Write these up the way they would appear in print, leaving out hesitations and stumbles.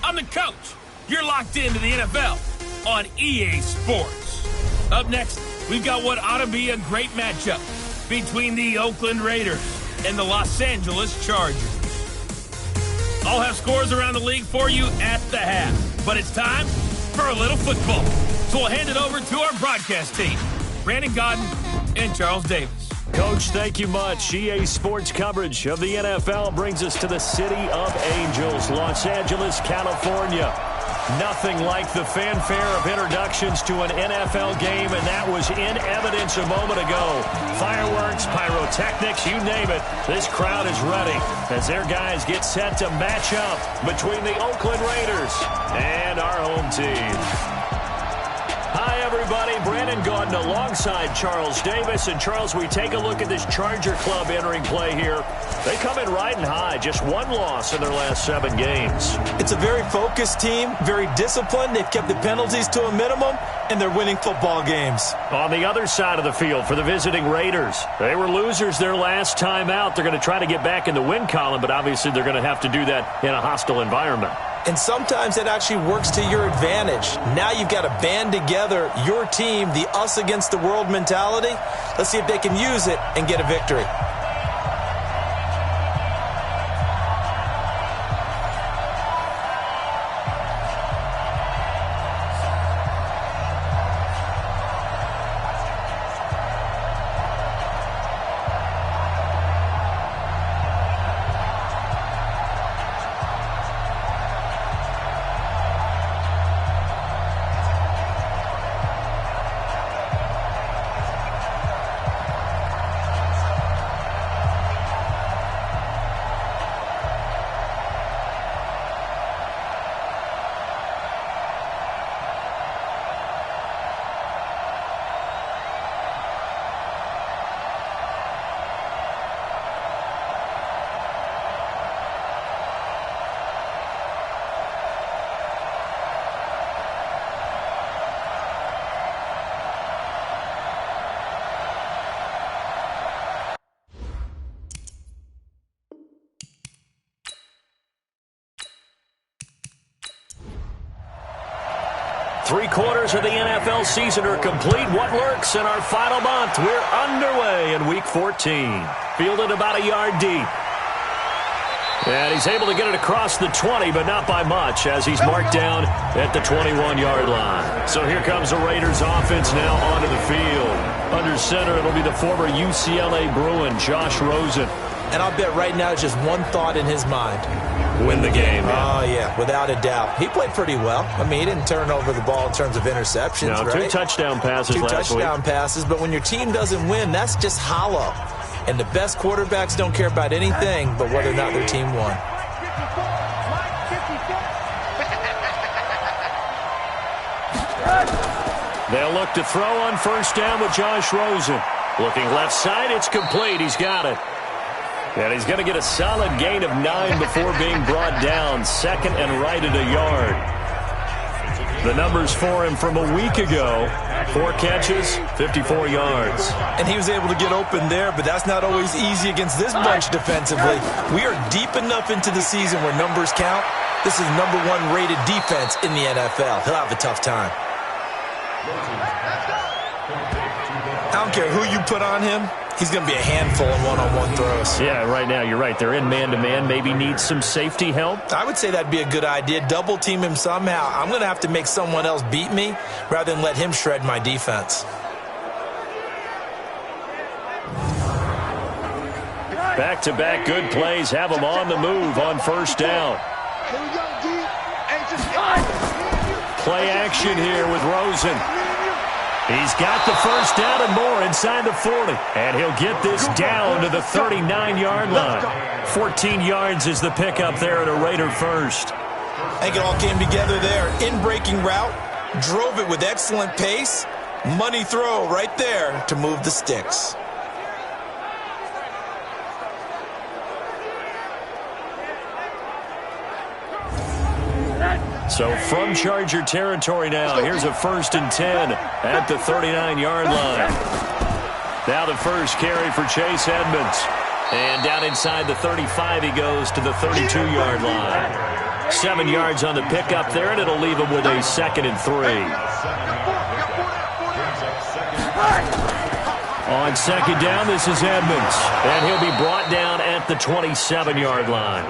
I'm the coach. You're locked into the NFL on EA Sports. Up next, we've got what ought to be a great matchup between the Oakland Raiders and the Los Angeles Chargers. I'll have scores around the league for you at the half, but it's time for a little football. So we'll hand it over to our broadcast team, Brandon Godden and Charles Davis. Coach, thank you much. EA Sports coverage of the NFL brings us to the City of Angels, Los Angeles, California. Nothing like the fanfare of introductions to an NFL game, and that was in evidence a moment ago. Fireworks, pyrotechnics, you name it. This crowd is ready as their guys get set to match up between the Oakland Raiders and our home team. Hi, everybody. Brandon Gaudin alongside Charles Davis. And, Charles, we take a look at this Charger club entering play here. They come in riding high. Just one loss in their last 7 games. It's a very focused team, very disciplined. They've kept the penalties to a minimum, and they're winning football games. On the other side of the field for the visiting Raiders, they were losers their last time out. They're going to try to get back in the win column, but obviously they're going to have to do that in a hostile environment. And sometimes it actually works to your advantage. Now you've got to band together your team, the us against the world mentality. Let's see if they can use it and get a victory. Three-quarters of the NFL season are complete. What lurks in our final month? We're underway in Week 14. Fielded about a yard deep. And he's able to get it across the 20, but not by much, as he's marked down at the 21-yard line. So here comes the Raiders offense now onto the field. Under center, it'll be the former UCLA Bruin, Josh Rosen. And I'll bet right now it's just one thought in his mind. Win the game. Oh, yeah, without a doubt. He played pretty well. I mean, he didn't turn over the ball in terms of interceptions, no, right? 2 touchdown passes last week. 2 touchdown passes, but when your team doesn't win, that's just hollow. And the best quarterbacks don't care about anything but whether or not their team won. They'll look to throw on first down with Josh Rosen. Looking left side, it's complete. He's got it. And he's going to get a solid gain of 9 before being brought down. Second and right at a yard. The numbers for him from a week ago. 4 catches, 54 yards. And he was able to get open there, but that's not always easy against this bunch defensively. We are deep enough into the season where numbers count. This is #1 rated defense in the NFL. He'll have a tough time. I don't care who you put on him. He's going to be a handful in one-on-one throws. Yeah, right now you're right. They're in man-to-man. Maybe needs some safety help. I would say that'd be a good idea. Double team him somehow. I'm going to have to make someone else beat me rather than let him shred my defense. Back-to-back good plays have him on the move on first down. Play action here with Rosen. He's got the first down and more inside the 40. And he'll get this down to the 39-yard line. 14 yards is the pickup there at a Raider first. I think it all came together there. In-breaking route, drove it with excellent pace. Money throw right there to move the sticks. So from Charger territory now, here's a 1st and 10 at the 39-yard line. Now the first carry for Chase Edmonds. And down inside the 35 he goes to the 32-yard line. 7 yards on the pickup there, and it'll leave him with a 2nd and 3. On 2nd down, this is Edmonds, and he'll be brought down at the 27-yard line.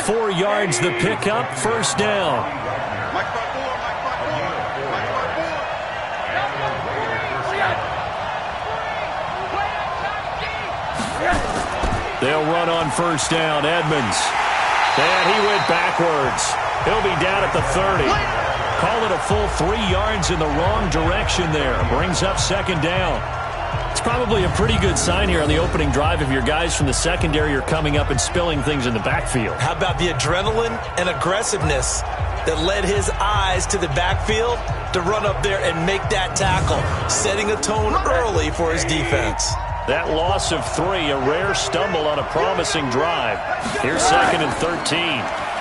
4 yards the pickup, 1st down. They'll run on 1st down, Edmonds. And he went backwards. He'll be down at the 30. Call it a full 3 yards in the wrong direction there. Brings up 2nd down. It's probably a pretty good sign here on the opening drive if your guys from the secondary are coming up and spilling things in the backfield. How about the adrenaline and aggressiveness that led his eyes to the backfield to run up there and make that tackle, setting a tone early for his defense. That loss of 3, a rare stumble on a promising drive. Here's 2nd and 13.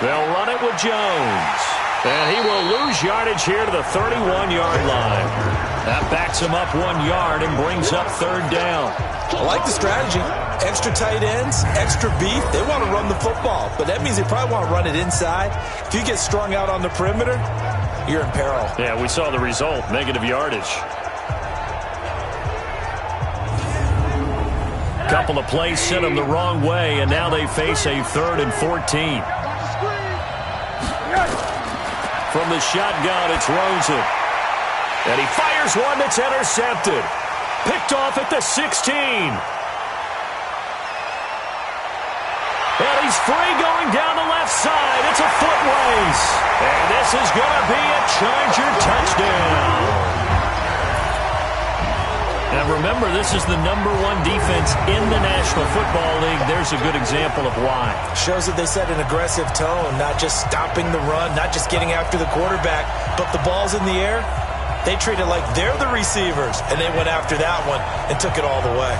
They'll run it with Jones. And he will lose yardage here to the 31-yard line. That backs him up 1 yard and brings up 3rd down. I like the strategy. Extra tight ends, extra beef. They want to run the football, but that means they probably want to run it inside. If you get strung out on the perimeter, you're in peril. Yeah, we saw the result, negative yardage. Couple of plays sent them the wrong way, and now they face a 3rd and 14. From the shotgun, it's Rosen. And he fires one that's intercepted. Picked off at the 16. And he's free going down the left side. It's a foot race. And this is going to be a Charger touchdown. Now remember, this is the #1 defense in the National Football League. There's a good example of why. Shows that they set an aggressive tone, not just stopping the run, not just getting after the quarterback, but the ball's in the air. They treat it like they're the receivers, and they went after that one and took it all the way.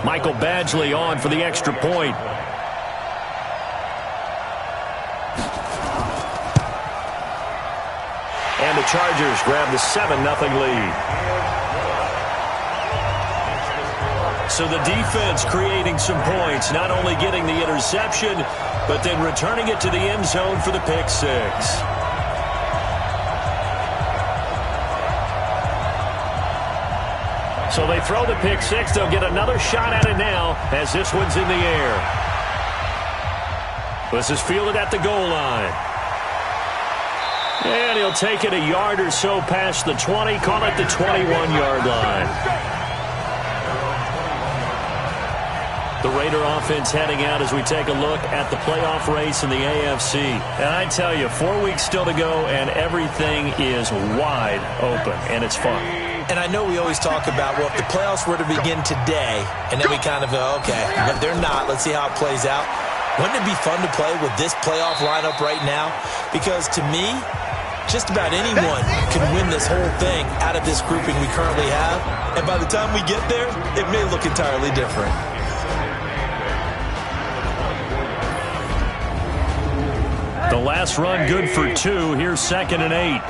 Michael Badgley on for the extra point. And the Chargers grab the 7-0 lead. So the defense creating some points, not only getting the interception, but then returning it to the end zone for the pick 6. So they throw the pick 6. They'll get another shot at it now as this one's in the air. This is fielded at the goal line. And he'll take it a yard or so past the 20, call it the 21-yard line. The Raider offense heading out as we take a look at the playoff race in the AFC. And I tell you, 4 weeks still to go, and everything is wide open, and it's fun. And I know we always talk about, well, if the playoffs were to begin today, and then we kind of go, okay, but they're not. Let's see how it plays out. Wouldn't it be fun to play with this playoff lineup right now? Because to me, just about anyone can win this whole thing out of this grouping we currently have. And by the time we get there, it may look entirely different. The last run good for 2. Here's 2nd and 8.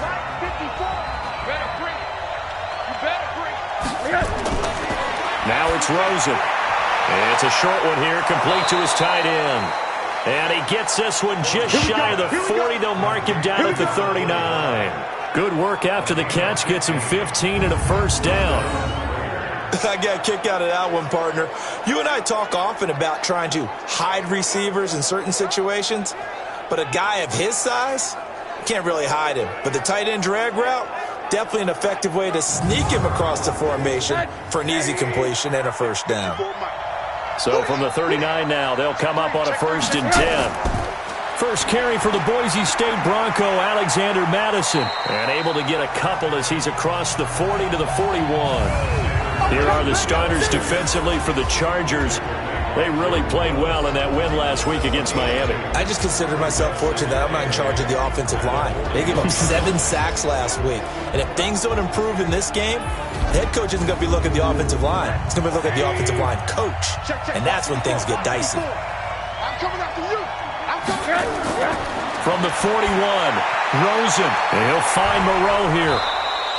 Now it's Rosen. And it's a short one here, complete to his tight end. And he gets this one just shy of the 40. They'll mark him down at the 39. Good work after the catch. Gets him 15 and a 1st down. I got a kick out of that one, partner. You and I talk often about trying to hide receivers in certain situations, but a guy of his size can't really hide him. But the tight end drag route, definitely an effective way to sneak him across the formation for an easy completion and a 1st down. So from the 39 now, they'll come up on a 1st and 10. First carry for the Boise State Bronco, Alexander Madison. And able to get a couple as he's across the 40 to the 41. Here are the starters defensively for the Chargers. They really played well in that win last week against Miami. I just consider myself fortunate that I'm not in charge of the offensive line. They gave up 7 sacks last week. And if things don't improve in this game, the head coach isn't going to be looking at the offensive line. He's going to be looking at the offensive line coach. And that's when things get dicey. I'm coming after you. I'm coming. From the 41, Rosen. And he'll find Moreau here.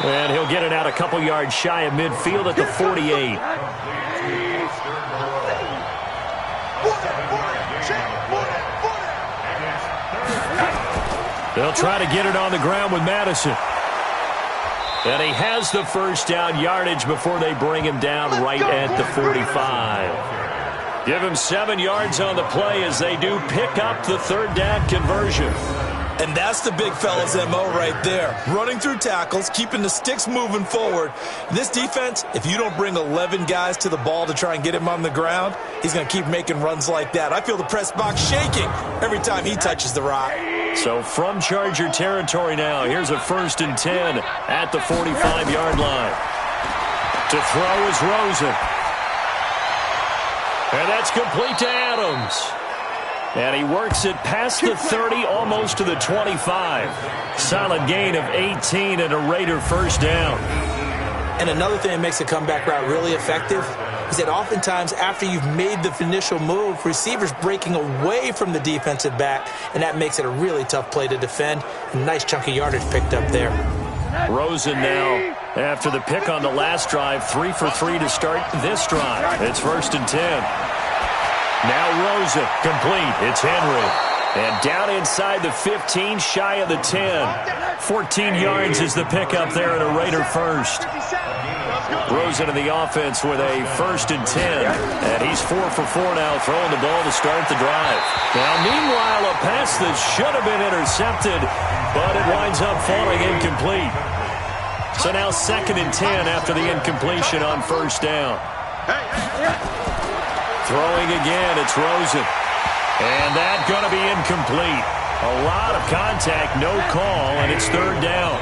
And he'll get it out a couple yards shy of midfield at the 48. They'll try to get it on the ground with Madison. And he has the first down yardage before they bring him down right at the 45. Give him 7 yards on the play as they do pick up the third down conversion. And that's the big fella's MO right there. Running through tackles, keeping the sticks moving forward. This defense, if you don't bring 11 guys to the ball to try and get him on the ground, he's going to keep making runs like that. I feel the press box shaking every time he touches the rock. So from Charger territory now, here's a 1st and 10 at the 45-yard line. To throw is Rosen. And that's complete to Adams. And he works it past the 30, almost to the 25. Solid gain of 18 and a Raider first down. And another thing that makes a comeback route really effective is that oftentimes after you've made the initial move, receivers breaking away from the defensive back, and that makes it a really tough play to defend. A nice chunk of yardage picked up there. Rosen now, after the pick on the last drive, 3 for 3 to start this drive. It's 1st and 10. Now Rosen, complete. It's Henry. And down inside the 15, shy of the 10. 14 yards is the pickup there at a Raider first. Rosen in the offense with a 1st and 10. And he's 4 for 4 now, throwing the ball to start the drive. Now, meanwhile, a pass that should have been intercepted, but it winds up falling incomplete. So now 2nd and 10 after the incompletion on 1st down. Throwing again, it's Rosen. And that's going to be incomplete. A lot of contact, no call, and it's 3rd down.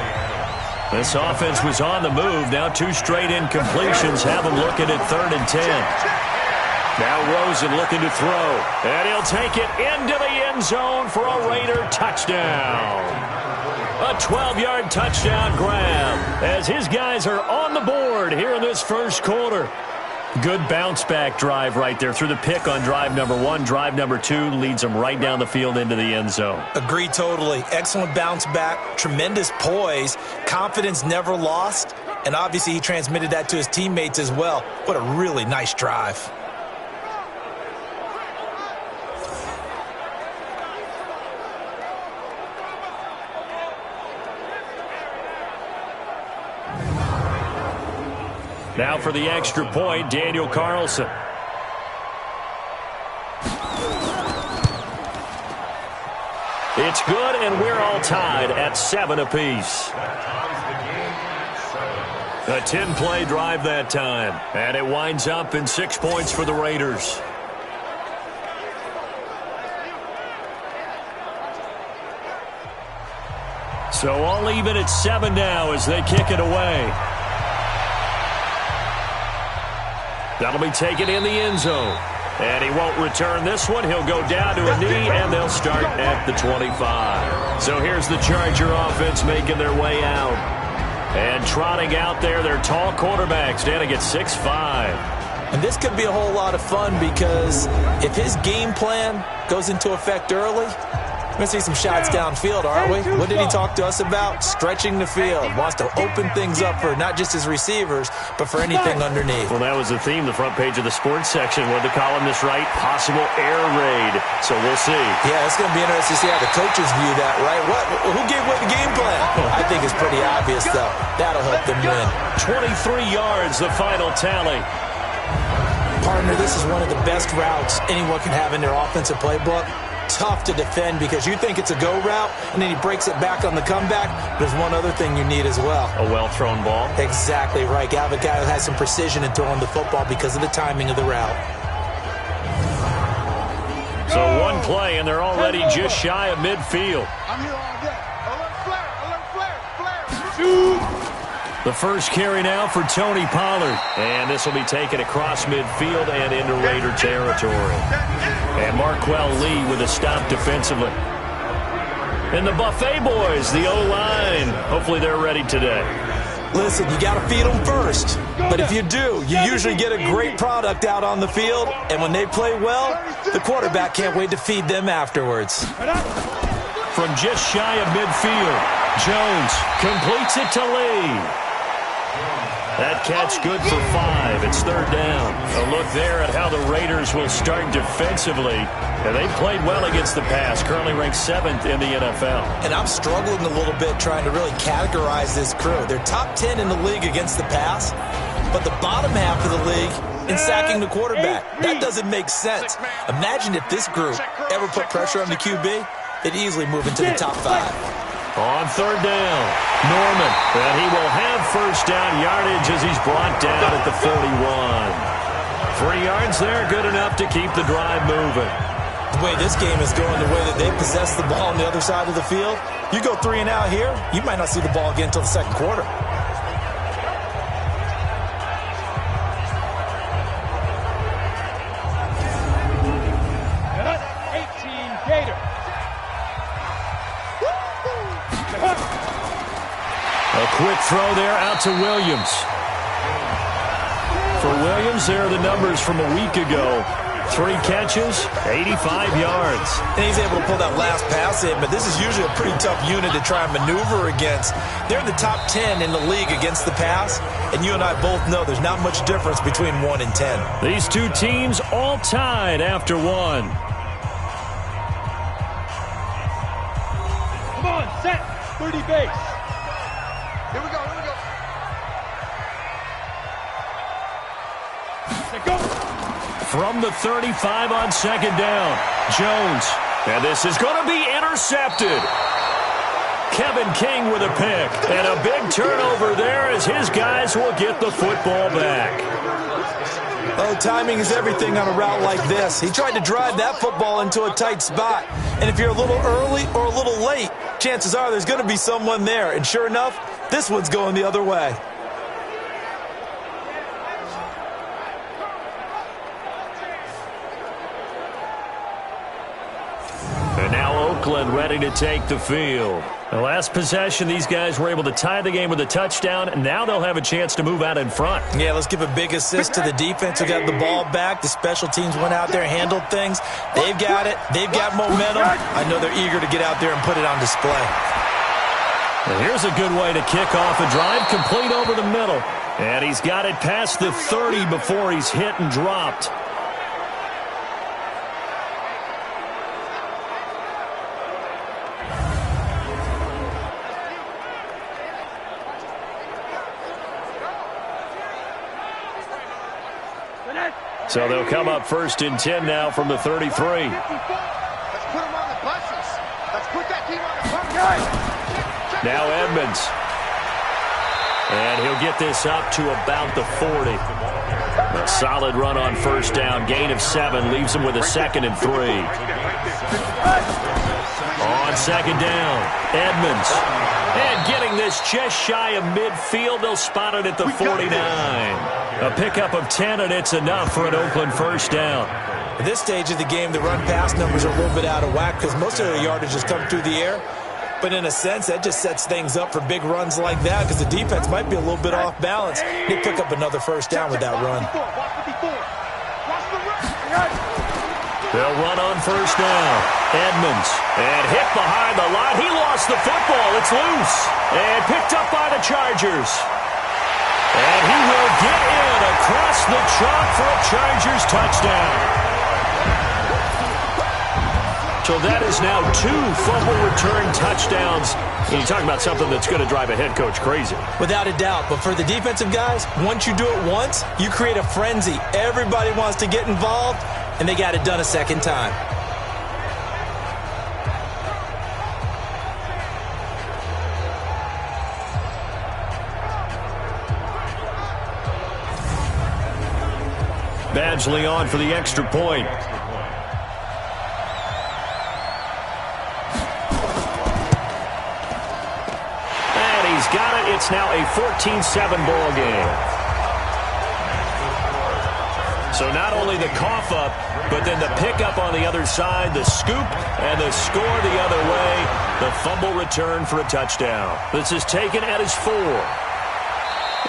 This offense was on the move. Now 2 straight incompletions have them looking at 3rd and 10. Now Rosen looking to throw. And he'll take it into the end zone for a Raider touchdown. A 12-yard touchdown grab as his guys are on the board here in this first quarter. Good bounce-back drive right there through the pick on drive number 1. Drive number 2 leads them right down the field into the end zone. Agree totally. Excellent bounce back, tremendous poise, confidence never lost, and obviously he transmitted that to his teammates as well. What a really nice drive. Now for the extra point, Daniel Carlson. It's good, and we're all tied at 7 apiece. A 10-play drive that time, and it winds up in 6 points for the Raiders. So all even at 7 now as they kick it away. That'll be taken in the end zone. And he won't return this one. He'll go down to a knee, and they'll start at the 25. So here's the Charger offense making their way out. And trotting out there, their tall quarterback standing at 6'5". And this could be a whole lot of fun because if his game plan goes into effect early, we're going to see some shots downfield, aren't we? What did he talk to us about? Stretching the field. Wants to open things up for not just his receivers, but for anything underneath. Well, that was the theme, the front page of the sports section. What the columnist write? Possible air raid. So we'll see. Yeah, it's going to be interesting to see how the coaches view that, right? Who gave away the game plan? I think it's pretty obvious, though. That'll help them win. 23 yards, the final tally. Partner, this is one of the best routes anyone can have in their offensive playbook. Tough to defend because you think it's a go route, and then he breaks it back on the comeback. There's one other thing you need as well. A well-thrown ball. Exactly right. You have a guy who has some precision in throwing the football because of the timing of the route. So one play, and they're already just shy of midfield. I'm here all day. Alert flare, alert flare, flare. The first carry now for Tony Pollard. And this will be taken across midfield and into Raider territory. And Marquell Lee with a stop defensively. And the Buffet boys, the O-line. Hopefully they're ready today. Listen, you got to feed them first. But if you do, you usually get a great product out on the field. And when they play well, the quarterback can't wait to feed them afterwards. From just shy of midfield, Jones completes it to Lee. That catch good for 5. It's third down. A look there at how the Raiders will start defensively. And they played well against the pass, currently ranked 7th in the NFL. And I'm struggling a little bit trying to really categorize this crew. They're top 10 in the league against the pass, but the bottom half of the league in sacking the quarterback. That doesn't make sense. Imagine if this group ever put pressure on the QB, they'd easily move into the top 5. On third down, Norman, and he will have first down yardage as he's brought down at the 41. 3 yards there, good enough to keep the drive moving. The way this game is going, the way that they possess the ball on the other side of the field, you go 3 and out here, you might not see the ball again until the second quarter. A quick throw there out to Williams. For Williams, there are the numbers from a week ago. 3 catches, 85 yards. And he's able to pull that last pass in, but this is usually a pretty tough unit to try and maneuver against. They're in the top 10 in the league against the pass, and you and I both know there's not much difference between 1 and 10. These two teams all tied after 1. Come on, set, 30 base. Here we go, here we go. Go. From the 35 on second down, Jones. And this is going to be intercepted. Kevin King with a pick. And a big turnover there as his guys will get the football back. Oh, timing is everything on a route like this. He tried to drive that football into a tight spot. And if you're a little early or a little late, chances are there's going to be someone there. And sure enough, this one's going the other way. And now Oakland ready to take the field. The last possession, these guys were able to tie the game with a touchdown, and now they'll have a chance to move out in front. Yeah, let's give a big assist to the defense who got the ball back. The special teams went out there, handled things. They've got it. They've got momentum. I know they're eager to get out there and put it on display. And here's a good way to kick off a drive, complete over the middle. And he's got it past the 30 before he's hit and dropped. So they'll come up first and 10 now from the 33. Let's put them on the buses. Let's put that team on the buses. Now Edmonds. And he'll get this up to about the 40. A solid run on first down. Gain of 7 leaves him with a 2nd and 3. On second down, Edmonds. And getting this just shy of midfield, they'll spot it at the 49. A pickup of 10, and it's enough for an Oakland first down. At this stage of the game, the run-pass numbers are a little bit out of whack because most of the yardage has come through the air. But in a sense, that just sets things up for big runs like that because the defense might be a little bit off balance. They pick up another first down with that run. They'll run on first down. Edmonds. And hit behind the line. He lost the football. It's loose. And picked up by the Chargers. And he will get in across the chalk for a Chargers touchdown. So that is now 2 fumble return touchdowns. And you talk about something that's going to drive a head coach crazy. Without a doubt. But for the defensive guys, once you do it once, you create a frenzy. Everybody wants to get involved, and they got it done a second time. Badgley on for the extra point. got it. It's now a 14-7 ball game. So not only the cough up, but then the pickup on the other side, the scoop, and the score the other way. The fumble return for a touchdown. This is taken at his 4.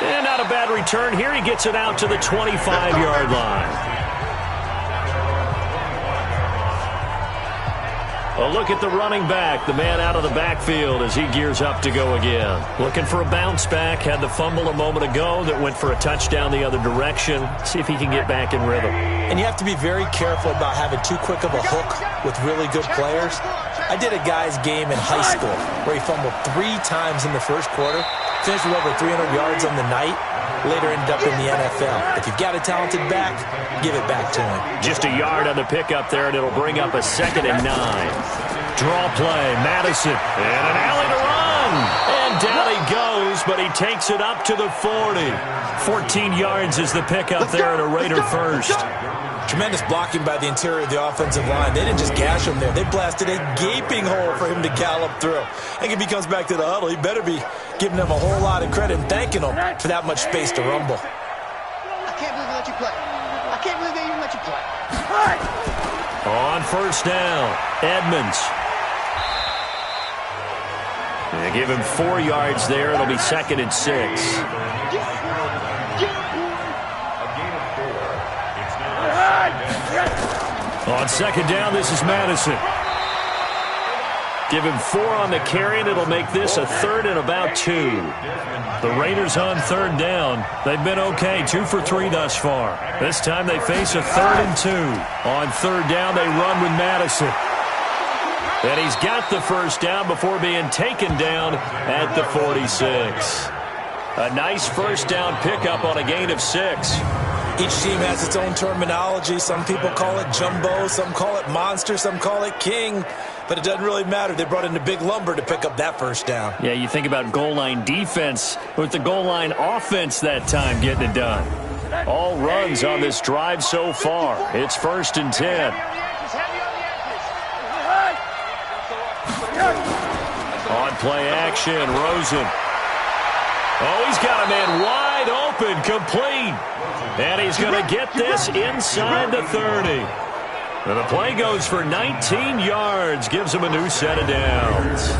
And not a bad return here. He gets it out to the 25-yard line. A look at the running back, the man out of the backfield as he gears up to go again. Looking for a bounce back, had the fumble a moment ago that went for a touchdown the other direction. See if he can get back in rhythm. And you have to be very careful about having too quick of a hook with really good players. I did a guy's game in high school where he fumbled 3 times in the first quarter, finished with over 300 yards on the night, later ended up in the NFL. If you've got a talented back, give it back to him. Just a yard on the pickup there, and it'll bring up a 2nd and 9. Draw play, Madison, and an alley to run. And down he goes, but he takes it up to the 40. 14 yards is the pickup there at a Raider first. Tremendous blocking by the interior of the offensive line. They didn't just gash him there. They blasted a gaping hole for him to gallop through. I think if he comes back to the huddle, he better be giving them a whole lot of credit and thanking them for that much space to rumble. I can't believe they let you play. I can't believe they even let you play. On first down, Edmonds. They give him 4 yards there. It'll be 2nd and 6. On 2nd down, this is Madison. Give him 4 on the carry, and it'll make this a 3rd and about 2. The Raiders on 3rd down. They've been okay, 2 for 3 thus far. This time they face a 3rd and 2. On 3rd down, they run with Madison. And he's got the first down before being taken down at the 46. A nice first down pickup on a gain of 6. Each team has its own terminology. Some people call it jumbo, some call it monster, some call it king. But it doesn't really matter. They brought in the big lumber to pick up that first down. Yeah, you think about goal line defense with the goal line offense that time getting it done. All runs on this drive so far. It's 1st and 10. On play action, Rosen. Oh, he's got a man wide open, complete. And he's going to get this inside the 30. And the play goes for 19 yards, gives him a new set of downs.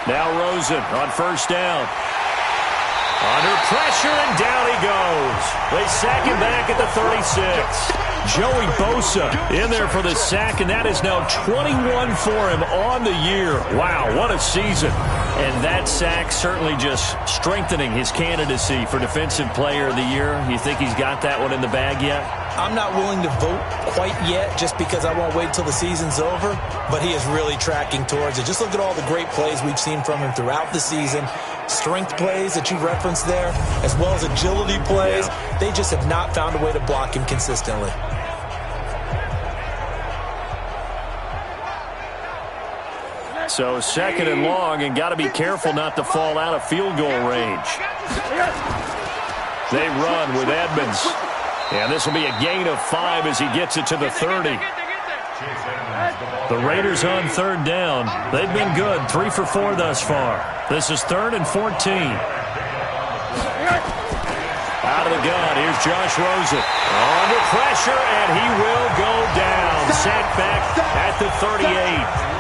Now Rosen on first down. Under pressure, and down he goes. They sack him back at the 36. Joey Bosa in there for the sack, and that is now 21 for him on the year. Wow, what a season. And that sack certainly just strengthening his candidacy for Defensive Player of the Year. You think he's got that one in the bag yet? I'm not willing to vote quite yet just because I won't wait till the season's over, but he is really tracking towards it. Just look at all the great plays we've seen from him throughout the season. Strength plays that you referenced there, as well as agility plays. Yeah. They just have not found a way to block him consistently. So 2nd and long, and got to be careful not to fall out of field goal range. They run with Edmonds. And this will be a gain of 5 as he gets it to the 30. The Raiders on 3rd down. They've been good, 3 for 4 thus far. This is 3rd and 14. Out of the gun, here's Josh Rosen. Under pressure, and he will go down. Sacked back at the 38.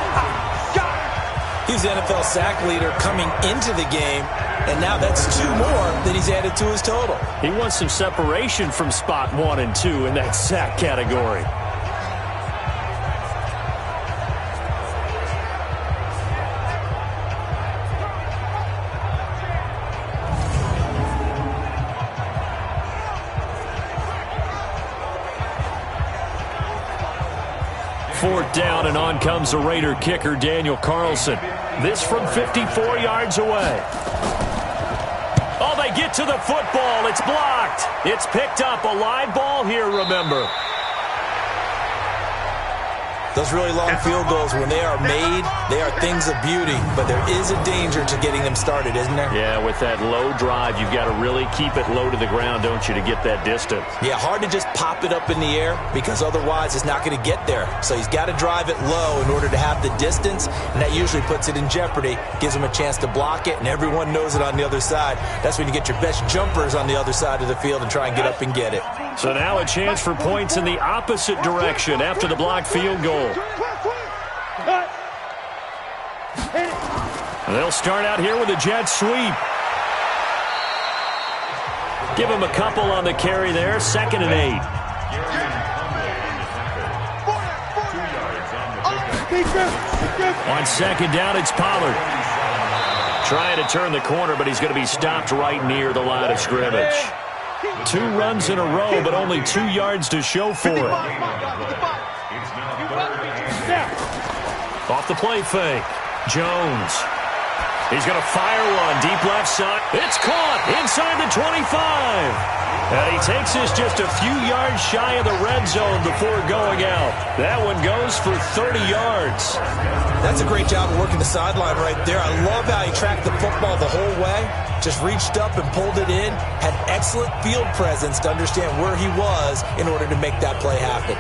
He's the NFL sack leader coming into the game, and now that's 2 more that he's added to his total. He wants some separation from spot 1 and 2 in that sack category. Fourth down, and on comes the Raider kicker, Daniel Carlson. This from 54 yards away. Oh, they get to the football. It's blocked. It's picked up. A live ball here, remember. Those really long field goals, when they are made, they are things of beauty. But there is a danger to getting them started, isn't there? Yeah, with that low drive, you've got to really keep it low to the ground, don't you, to get that distance. Yeah, hard to just pop it up in the air because otherwise it's not going to get there. So he's got to drive it low in order to have the distance, and that usually puts it in jeopardy, gives him a chance to block it, and everyone knows it on the other side. That's when you get your best jumpers on the other side of the field and try and get up and get it. So now a chance for points in the opposite direction after the blocked field goal. They'll start out here with a jet sweep. Give him a couple on the carry there. 2nd and 8. On 2nd down, it's Pollard. Trying to turn the corner, but he's going to be stopped right near the line of scrimmage. 2 runs in a row, but only 2 yards to show for it. Off the play fake. Jones. He's going to fire one deep left side. It's caught inside the 25. And he takes this just a few yards shy of the red zone before going out. That one goes for 30 yards. That's a great job of working the sideline right there. I love how he tracked the football the whole way. Just reached up and pulled it in. Had excellent field presence to understand where he was in order to make that play happen.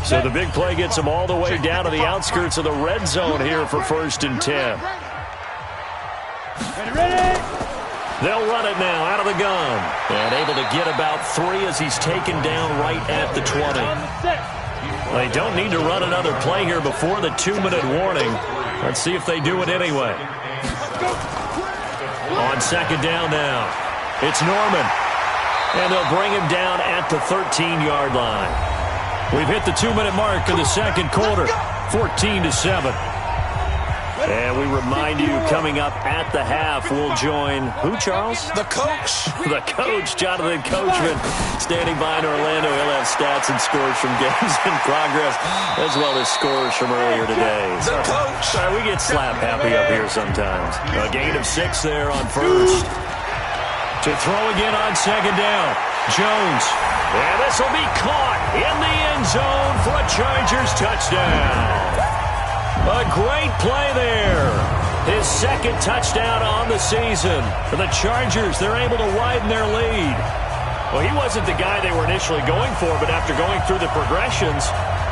So the big play gets him all the way down to the outskirts of the red zone here for 1st and 10. They'll run it now out of the gun. And able to get about 3 as he's taken down right at the 20. They don't need to run another play here before the 2-minute warning. Let's see if they do it anyway. On 2nd down now, it's Norman. And they'll bring him down at the 13-yard line. We've hit the 2-minute mark of the 2nd quarter, 14-7. And we remind you, coming up at the half, we'll join who, Charles? The coach. The coach, Jonathan Coachman, standing by in Orlando. He'll have stats and scores from games in progress, as well as scores from earlier today. The coach. Sorry, we get slap happy up here sometimes. A gain of 6 there on 1st. To throw again on 2nd down. Jones. And this will be caught in the end zone for a Chargers touchdown. A great play there. His 2nd touchdown on the season. For the Chargers, they're able to widen their lead. Well, he wasn't the guy they were initially going for, but after going through the progressions,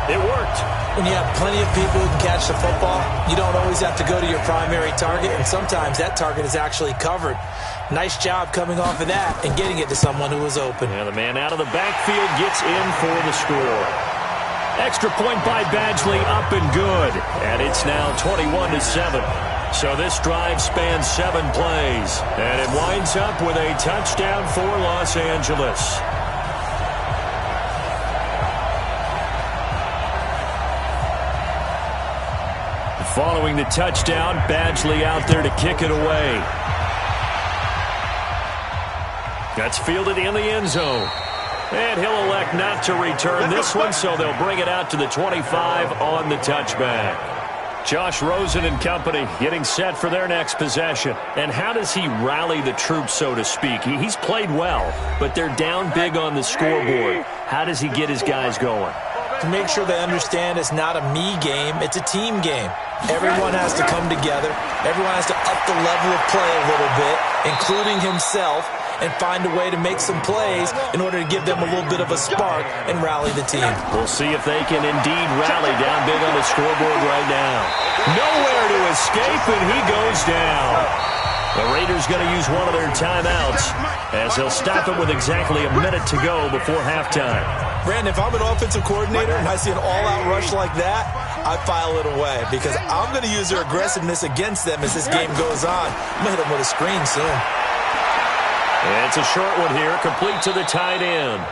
it worked. When you have plenty of people who can catch the football, you don't always have to go to your primary target, and sometimes that target is actually covered. Nice job coming off of that and getting it to someone who was open. And the man out of the backfield gets in for the score. Extra point by Badgley, up and good. And it's now 21-7. So this drive spans 7 plays. And it winds up with a touchdown for Los Angeles. Following the touchdown, Badgley out there to kick it away. That's fielded in the end zone. And he'll elect not to return this one, so they'll bring it out to the 25 on the touchback. Josh Rosen and company getting set for their next possession. And how does he rally the troops, so to speak? He's played well, but they're down big on the scoreboard. How does he get his guys going? To make sure they understand it's not a me game, it's a team game. Everyone has to come together. Everyone has to up the level of play a little bit, including himself, and find a way to make some plays in order to give them a little bit of a spark and rally the team. We'll see if they can indeed rally down big on the scoreboard right now. Nowhere to escape, and he goes down. The Raiders going to use one of their timeouts as they'll stop it with exactly a minute to go before halftime. Brandon, if I'm an offensive coordinator and I see an all-out rush like that, I file it away because I'm going to use their aggressiveness against them as this game goes on. I'm going to hit them with a screen soon. And it's a short one here, complete to the tight end.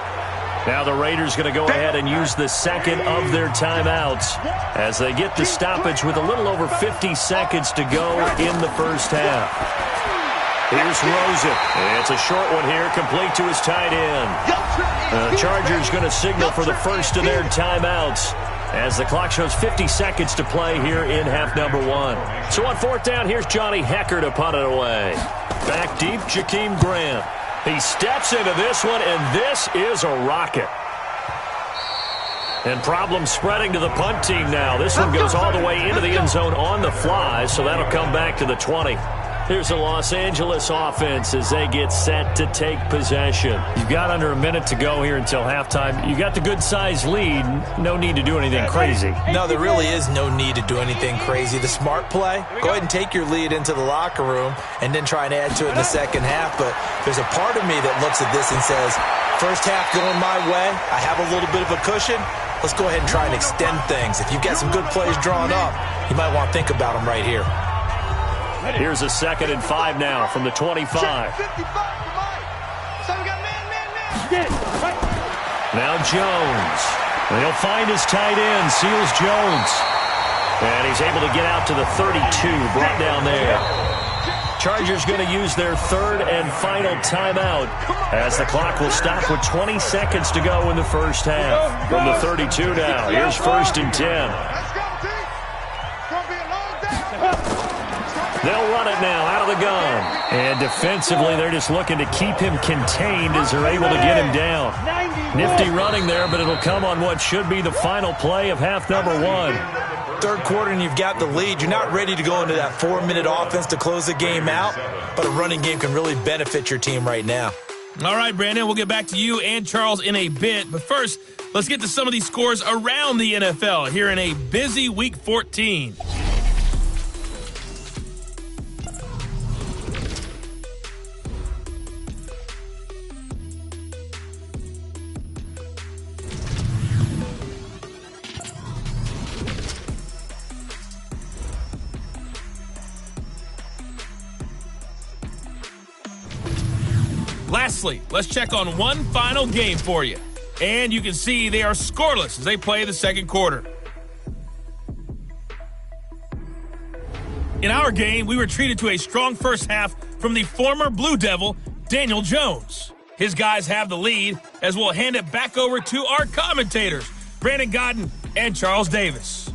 Now the Raiders going to go ahead and use the second of their timeouts as they get the stoppage with a little over 50 seconds to go in the first half. Here's Rosen. And it's a short one here, complete to his tight end. The Chargers going to signal for the first of their timeouts as the clock shows 50 seconds to play here in half number 1. So on 4th down, here's Johnny Hecker to punt it away. Back deep, Jakeem Grant. He steps into this one, and this is a rocket. And problems spreading to the punt team now. This one goes all the way into the end zone on the fly, so that'll come back to the 20. Here's the Los Angeles offense as they get set to take possession. You've got under a minute to go here until halftime. You got the good-sized lead. No need to do anything crazy. No, there really is no need to do anything crazy. The smart play, go ahead and take your lead into the locker room and then try and add to it in the second half. But there's a part of me that looks at this and says, first half going my way, I have a little bit of a cushion. Let's go ahead and try and extend things. If you've got some good plays drawn up, you might want to think about them right here. Here's a 2nd and 5 now from the 25. Now Jones. And he'll find his tight end, Seals Jones. And he's able to get out to the 32, brought down there. Chargers going to use their 3rd and final timeout as the clock will stop with 20 seconds to go in the first half. From the 32 now, here's 1st and 10. They'll run it now out of the gun. And defensively, they're just looking to keep him contained as they're able to get him down. Nifty running there, but it'll come on what should be the final play of half number 1. Third quarter and you've got the lead. You're not ready to go into that 4-minute offense to close the game out, but a running game can really benefit your team right now. All right, Brandon, we'll get back to you and Charles in a bit. But first, let's get to some of these scores around the NFL here in a busy Week 14. Lastly, let's check on one final game for you. And you can see they are scoreless as they play the second quarter. In our game, we were treated to a strong first half from the former Blue Devil, Daniel Jones. His guys have the lead as we'll hand it back over to our commentators, Brandon Godden and Charles Davis.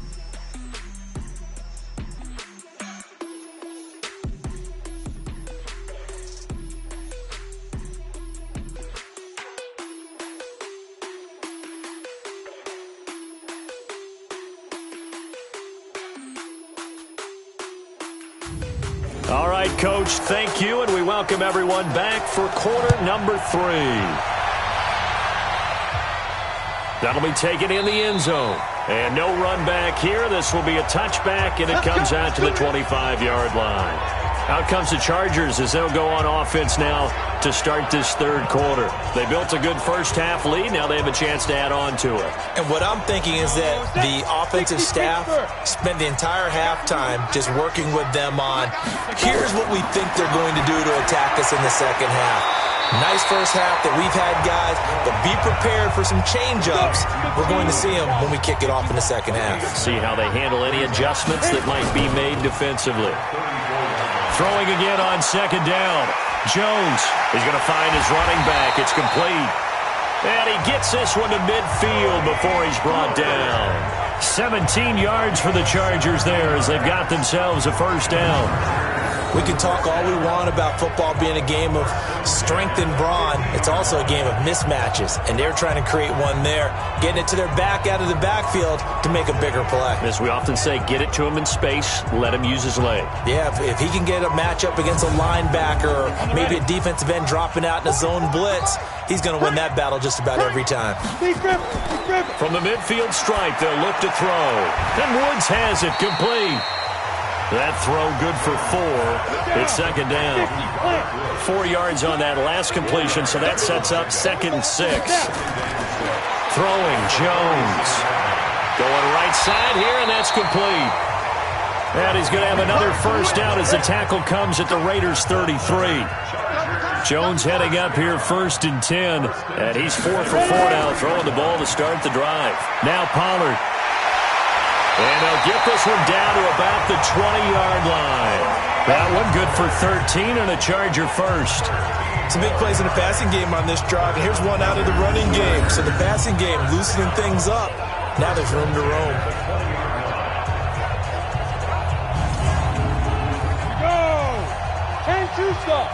All right, Coach, thank you, and we welcome everyone back for quarter number 3. That'll be taken in the end zone. And no run back here. This will be a touchback, and it comes out to the 25-yard line. Out comes the Chargers as they'll go on offense now to start this third quarter. They built a good first half lead. Now they have a chance to add on to it. And what I'm thinking is that the offensive staff spent the entire halftime just working with them on, here's what we think they're going to do to attack us in the second half. Nice first half that we've had, guys, but be prepared for some change-ups. We're going to see them when we kick it off in the second half. See how they handle any adjustments that might be made defensively. Throwing again on second down. Jones is going to find his running back. It's complete. And he gets this one to midfield before he's brought down. 17 yards for the Chargers there as they've got themselves a first down. We can talk all we want about football being a game of strength and brawn. It's also a game of mismatches, and they're trying to create one there, getting it to their back out of the backfield to make a bigger play. As we often say, get it to him in space, let him use his leg. Yeah, if he can get a matchup against a linebacker or maybe a defensive end dropping out in a zone blitz, he's going to win that battle just about every time. From the midfield stripe, they'll look to throw. And Woods has it complete. That throw good for 4. It's second down. 4 yards on that last completion, so that sets up 2nd and 6. Throwing, Jones. Going right side here, and that's complete. And he's going to have another first down as the tackle comes at the Raiders' 33. Jones heading up here 1st and 10, and he's 4 for 4 now, throwing the ball to start the drive. Now Pollard. And they'll get this one down to about the 20-yard line. That one good for 13 and a Charger first. Some big plays in the passing game on this drive, and here's one out of the running game. So the passing game loosening things up. Now there's room to roam. Go! 10-2 stop.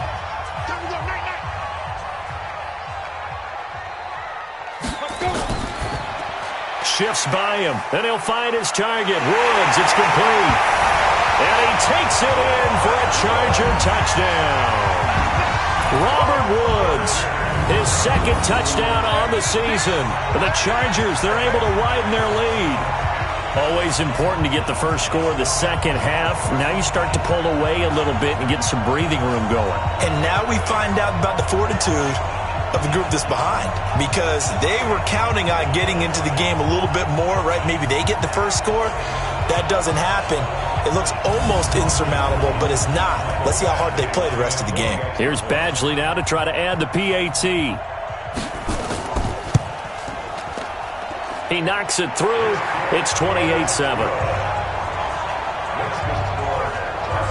shifts by him, and he'll find his target. Woods, it's complete. And he takes it in for a Charger touchdown. Robert Woods, his second touchdown on the season. For the Chargers, they're able to widen their lead. Always important to get the first score of the second half. Now you start to pull away a little bit and get some breathing room going. And now we find out about the fortitude of the group that's behind, because they were counting on getting into the game a little bit more, right? Maybe they get the first score. That doesn't happen. It looks almost insurmountable, but it's not. Let's see how hard they play the rest of the game. Here's Badgley now to try to add the PAT. He knocks it through. It's 28-7.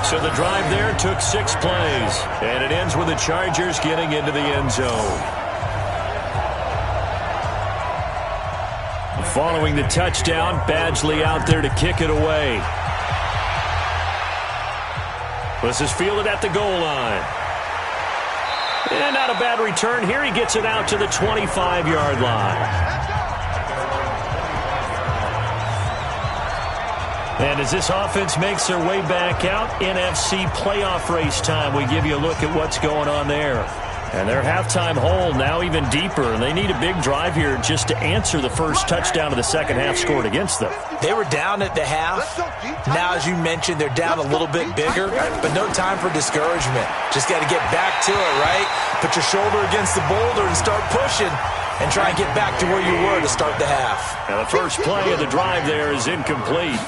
So the drive there took 6 plays, and it ends with the Chargers getting into the end zone. Following the touchdown, Badgley out there to kick it away. This is fielded at the goal line. And not a bad return here. He gets it out to the 25-yard line. And as this offense makes their way back out, NFC playoff race time, we give you a look at what's going on there. And their halftime hole now even deeper, and they need a big drive here just to answer the first touchdown of the second half scored against them. They were down at the half. Now, as you mentioned, they're down a little bit bigger, but no time for discouragement. Just got to get back to it, right? Put your shoulder against the boulder and start pushing, and try and get back to where you were to start the half. Now the first play of the drive there is incomplete.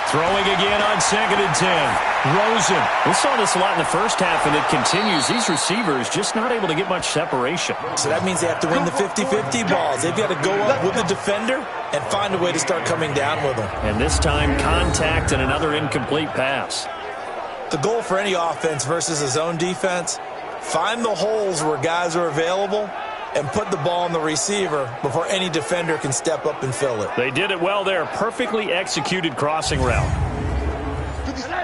Throwing again on 2nd and 10. Rosen. We saw this a lot in the first half, and it continues. These receivers just not able to get much separation. So that means they have to win the 50-50 balls. They've got to go up with the defender and find a way to start coming down with them. And this time, contact and another incomplete pass. The goal for any offense versus a zone defense, find the holes where guys are available and put the ball on the receiver before any defender can step up and fill it. They did it well there. Perfectly executed crossing route.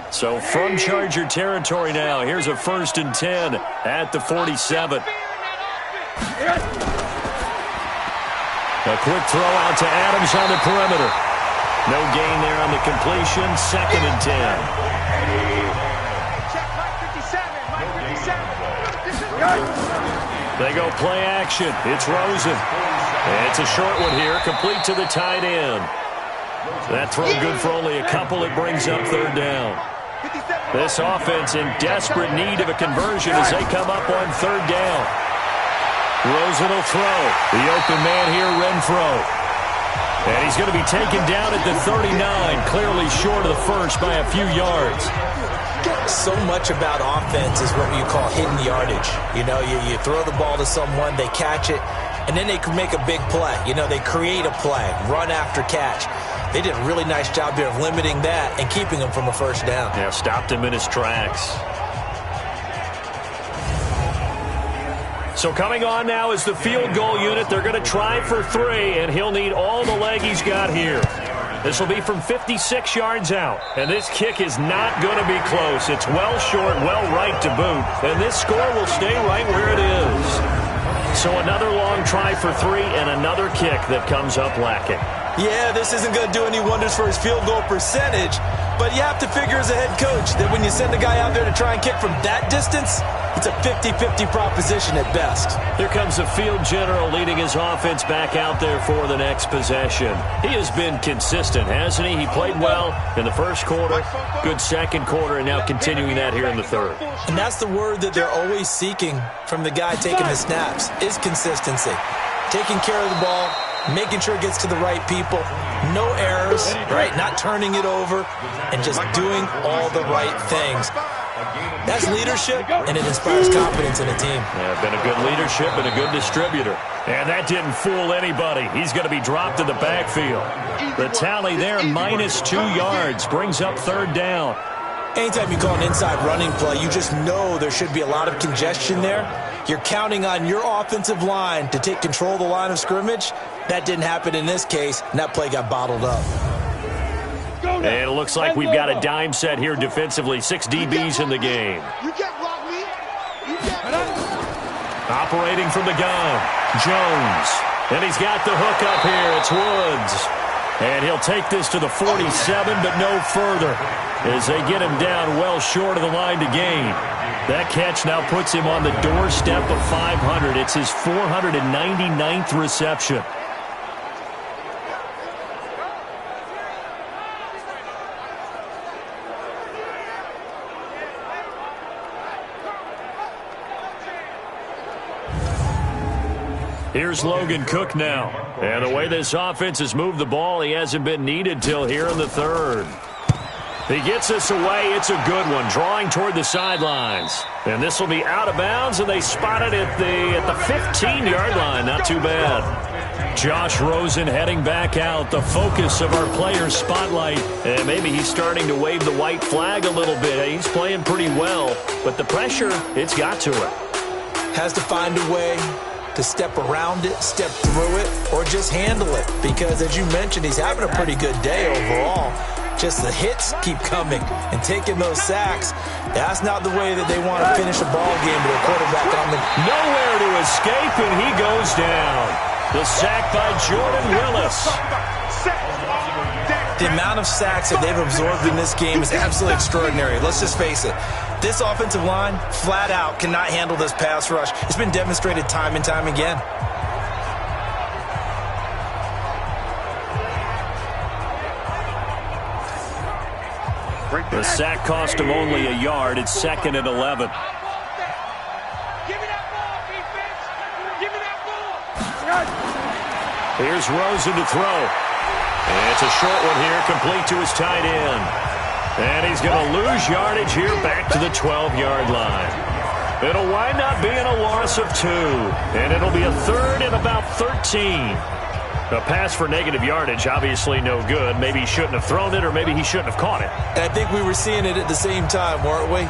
So from Charger territory now, here's a 1st and 10 at the 47. A quick throw out to Adams on the perimeter. No gain there on the completion. 2nd and 10. They go play action. It's Rosen. It's a short one here, complete to the tight end. That throw good for only a couple. It brings up 3rd down. This offense in desperate need of a conversion as they come up on 3rd down. Rosen will throw. The open man here, Renfro. And he's going to be taken down at the 39, clearly short of the first by a few yards. So much about offense is what you call hidden yardage. You know, you throw the ball to someone, they catch it, and then they can make a big play. You know, they create a play, run after catch. They did a really nice job there of limiting that and keeping him from a 1st down. Yeah, stopped him in his tracks. So coming on now is the field goal unit. They're going to try for 3, and he'll need all the leg he's got here. This will be from 56 yards out, and this kick is not going to be close. It's well short, well right to boot, and this score will stay right where it is. So another long try for 3 and another kick that comes up lacking. Yeah, this isn't going to do any wonders for his field goal percentage, but you have to figure as a head coach that when you send a guy out there to try and kick from that distance, it's a 50-50 proposition at best. Here comes the field general leading his offense back out there for the next possession. He has been consistent, hasn't he? He played well in the first quarter, good second quarter, and now continuing that here in the 3rd. And that's the word that they're always seeking from the guy taking the snaps, is consistency. Taking care of the ball, making sure it gets to the right people, no errors, right? Not turning it over, and just doing all the right things. That's leadership, and it inspires confidence in a team. Yeah, been a good leadership and a good distributor. And that didn't fool anybody. He's going to be dropped in the backfield. The tally there, -2 yards, brings up 3rd down. Anytime you call an inside running play, you just know there should be a lot of congestion there. You're counting on your offensive line to take control of the line of scrimmage. That didn't happen in this case, and that play got bottled up. And it looks like we've got a dime set here defensively. 6 DBs in the game. Operating from the gun, Jones. And he's got the hook up here. It's Woods. And he'll take this to the 47, but no further, as they get him down well short of the line to gain. That catch now puts him on the doorstep of 500. It's his 499th reception. Here's Logan Cook now. And the way this offense has moved the ball, he hasn't been needed till here in the third. He gets this away. It's a good one, drawing toward the sidelines. And this will be out of bounds, and they spot it at the 15-yard line. Not too bad. Josh Rosen heading back out, the focus of our player spotlight. And maybe he's starting to wave the white flag a little bit. He's playing pretty well, but the pressure, it's got to it. Has to find a way to step around it, step through it, or just handle it. Because, as you mentioned, he's having a pretty good day overall. Just the hits keep coming and taking those sacks. That's not the way that they want to finish a ball game with a quarterback on the... Nowhere to escape, and he goes down. The sack by Jordan Willis. The amount of sacks that they've absorbed in this game is absolutely extraordinary. Let's just face it. This offensive line, flat out, cannot handle this pass rush. It's been demonstrated time and time again. The sack cost him only a yard. It's 2nd and 11. Here's Rosen to throw. And it's a short one here, complete to his tight end. And he's going to lose yardage here back to the 12-yard line. It'll wind up being a loss of 2. And it'll be a 3rd and about 13. A pass for negative yardage, obviously no good. Maybe he shouldn't have thrown it, or maybe he shouldn't have caught it. And I think we were seeing it at the same time, weren't we?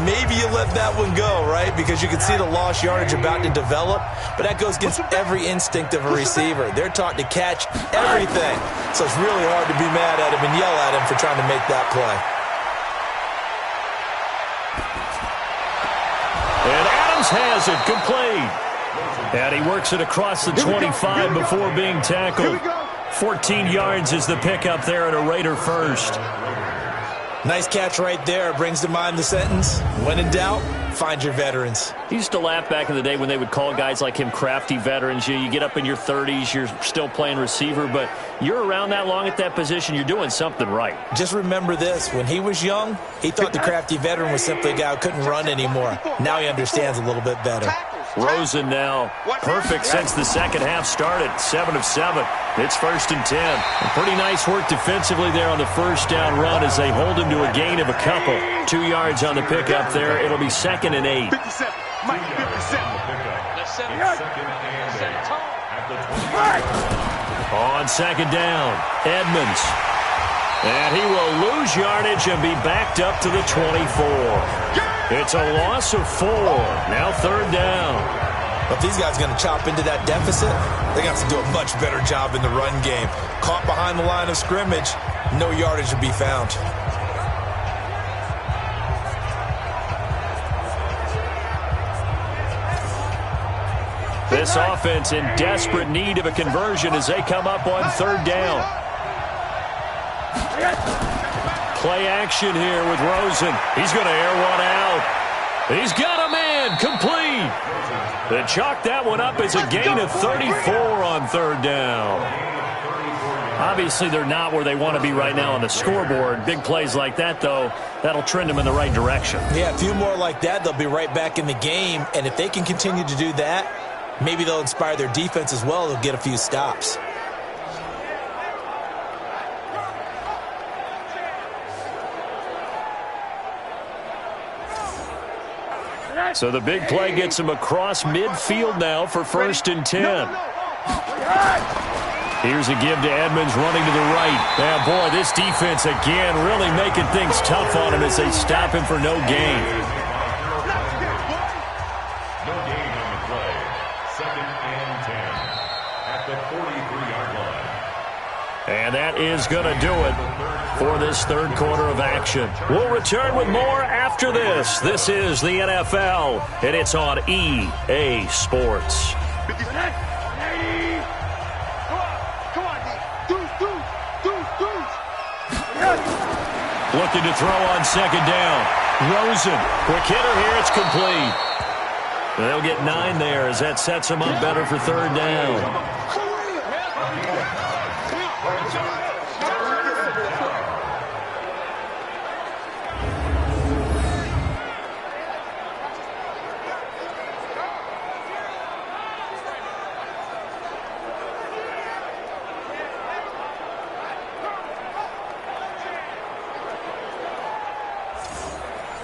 Maybe you let that one go, right? Because you can see the lost yardage about to develop. But that goes against every instinct of a receiver. They're taught to catch everything. So it's really hard to be mad at him and yell at him for trying to make that play. And Adams has it complete. And he works it across the 25 before being tackled. 14 yards is the pickup there at a Raider first. Nice catch right there. Brings to mind the sentence, when in doubt, find your veterans. He used to laugh back in the day when they would call guys like him crafty veterans. You get up in your 30s, you're still playing receiver, but you're around that long at that position, you're doing something right. Just remember this. When he was young, he thought the crafty veteran was simply a guy who couldn't run anymore. Now he understands a little bit better. Rosen now perfect since the second half started. 7 of 7. It's 1st and 10. And pretty nice work defensively there on the first down run as they hold him to a gain of a couple. 2 yards on the pickup there. It'll be 2nd and 8. 57. Mike, 57. On 2nd down, Edmonds. And he will lose yardage and be backed up to the 24. It's a loss of 4. Now 3rd down. If these guys are going to chop into that deficit, they're going to have to do a much better job in the run game. Caught behind the line of scrimmage, no yardage to be found. This offense in desperate need of a conversion as they come up on 3rd down. Play action here with Rosen. He's going to air one out. He's got a man complete. They chalk that one up as a gain of 34 on 3rd down. Obviously, they're not where they want to be right now on the scoreboard. Big plays like that, though, that'll trend them in the right direction. Yeah, a few more like that, they'll be right back in the game. And if they can continue to do that, maybe they'll inspire their defense as well. They'll get a few stops. So the big play gets him across midfield now for 1st and 10. Here's a give to Edmonds running to the right. Yeah, boy, this defense again really making things tough on him as they stop him for no gain. No gain on the play. 2nd and 10 at the 43-yard line. And that is going to do it for this 3rd quarter of action. We'll return with more after this. This is the NFL, and it's on EA Sports. Looking to throw on second down. Rosen, quick hitter here, it's complete. They'll get 9 there as that sets them up better for third down.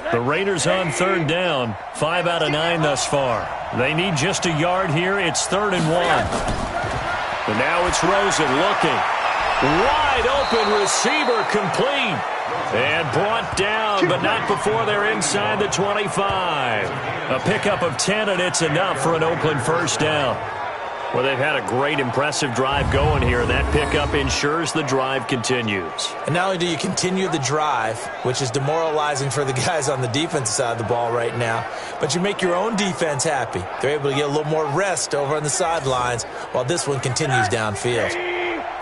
The Raiders on third down, 5 out of 9 thus far. They need just a yard here. It's 3rd and 1. And now it's Rosen looking. Wide open receiver complete. And brought down, but not before they're inside the 25. A pickup of 10, and it's enough for an Oakland first down. Well, they've had a great, impressive drive going here, and that pickup ensures the drive continues. And not only do you continue the drive, which is demoralizing for the guys on the defensive side of the ball right now, but you make your own defense happy. They're able to get a little more rest over on the sidelines while this one continues downfield.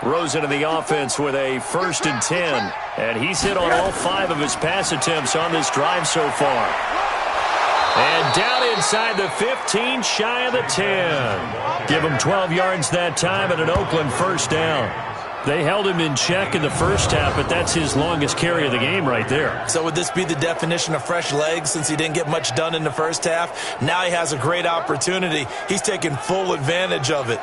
Rosen in the offense with a 1st and 10, and he's hit on all 5 of his pass attempts on this drive so far. And down inside the 15, shy of the 10. Give him 12 yards that time and an Oakland first down. They held him in check in the first half, but that's his longest carry of the game right there. So would this be the definition of fresh legs since he didn't get much done in the first half? Now he has a great opportunity. He's taking full advantage of it.